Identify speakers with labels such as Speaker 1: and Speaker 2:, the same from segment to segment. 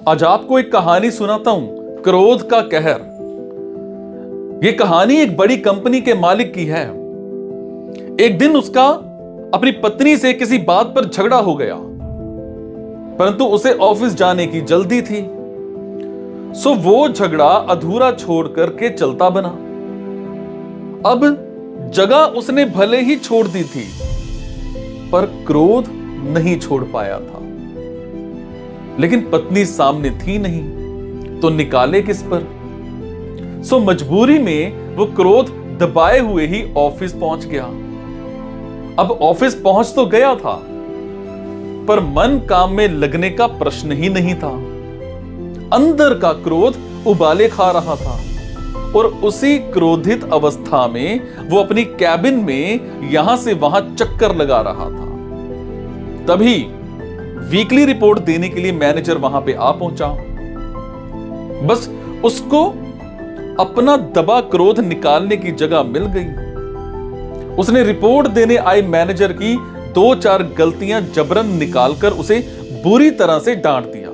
Speaker 1: आज आपको एक कहानी सुनाता हूं, क्रोध का कहर। यह कहानी एक बड़ी कंपनी के मालिक की है। एक दिन उसका अपनी पत्नी से किसी बात पर झगड़ा हो गया, परंतु उसे ऑफिस जाने की जल्दी थी, सो वो झगड़ा अधूरा छोड़ करके चलता बना। अब जगह उसने भले ही छोड़ दी थी, पर क्रोध नहीं छोड़ पाया था। लेकिन पत्नी सामने थी नहीं, तो निकाले किस पर। सो मजबूरी में वो क्रोध दबाए हुए ही ऑफिस पहुंच गया। अब ऑफिस पहुंच तो गया था, पर मन काम में लगने का प्रश्न ही नहीं था। अंदर का क्रोध उबाले खा रहा था और उसी क्रोधित अवस्था में वो अपनी कैबिन में यहां से वहां चक्कर लगा रहा था। तभी वीकली रिपोर्ट देने के लिए मैनेजर वहां पे आ पहुंचा। बस उसको अपना दबा क्रोध निकालने की जगह मिल गई। उसने रिपोर्ट देने आए मैनेजर की 2-4 गलतियां जबरन निकालकर उसे बुरी तरह से डांट दिया।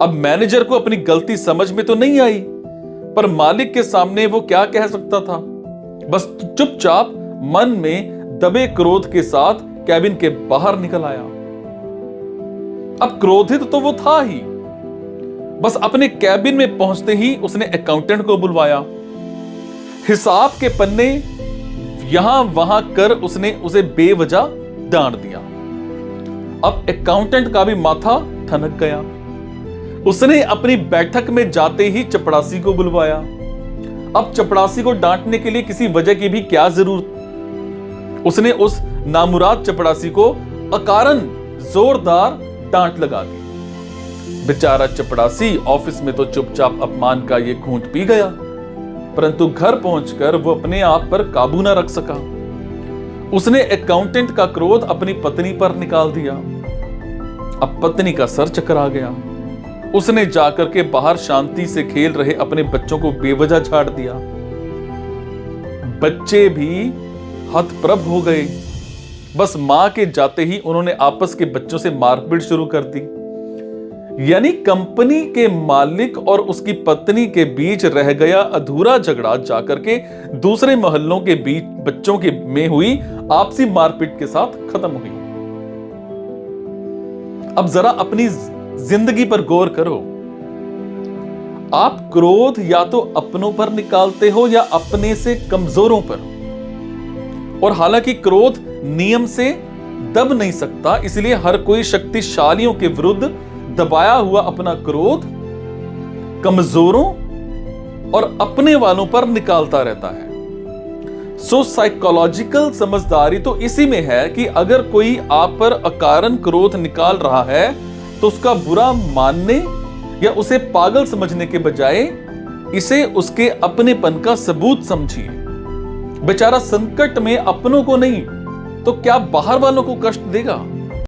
Speaker 1: अब मैनेजर को अपनी गलती समझ में तो नहीं आई, पर मालिक के सामने वो क्या कह सकता था। बस चुपचाप मन में दबे क्रोध के साथ कैबिन के बाहर निकल आया। अब क्रोधित तो वो था ही, बस अपने कैबिन में पहुंचते ही उसने अकाउंटेंट को बुलवाया। हिसाब के पन्ने यहां वहां कर उसने उसे बेवजह डांट दिया। अब अकाउंटेंट का भी माथा ठनक गया। उसने अपनी बैठक में जाते ही चपड़ासी को बुलवाया। अब चपड़ासी को डांटने के लिए किसी वजह की भी क्या जरूरत। उसने उस नामुराद चपड़ासी को अकारण जोरदार डांट लगा दी। बेचारा चपड़ासी ऑफिस में तो चुपचाप अपमान का ये घूंट पी गया, परंतु घर पहुंचकर वो अपने आप पर काबू ना रख सका। उसने अकाउंटेंट का क्रोध अपनी पत्नी पर निकाल दिया। अब पत्नी का सर चकरा गया। उसने जाकर के बाहर शांति से खेल रहे अपने बच्चों को बेवजह झाड़ दिया। बच्चे भी हतप्रभ हो गए। बस मां के जाते ही उन्होंने आपस के बच्चों से मारपीट शुरू कर दी। यानी कंपनी के मालिक और उसकी पत्नी के बीच रह गया अधूरा झगड़ा जाकर के दूसरे मोहल्लों के बीच बच्चों के में हुई आपसी मारपीट के साथ खत्म हुई। अब जरा अपनी जिंदगी पर गौर करो। आप क्रोध या तो अपनों पर निकालते हो या अपने से कमजोरों पर। और हालांकि क्रोध नियम से दब नहीं सकता, इसलिए हर कोई शक्तिशालियों के विरुद्ध दबाया हुआ अपना क्रोध कमजोरों और अपने वालों पर निकालता रहता है। सो साइकोलॉजिकल समझदारी तो इसी में है कि अगर कोई आप पर अकारण क्रोध निकाल रहा है तो उसका बुरा मानने या उसे पागल समझने के बजाय इसे उसके अपनेपन का सबूत समझिए। बेचारा संकट में अपनों को नहीं तो क्या बाहर वालों को कष्ट देगा।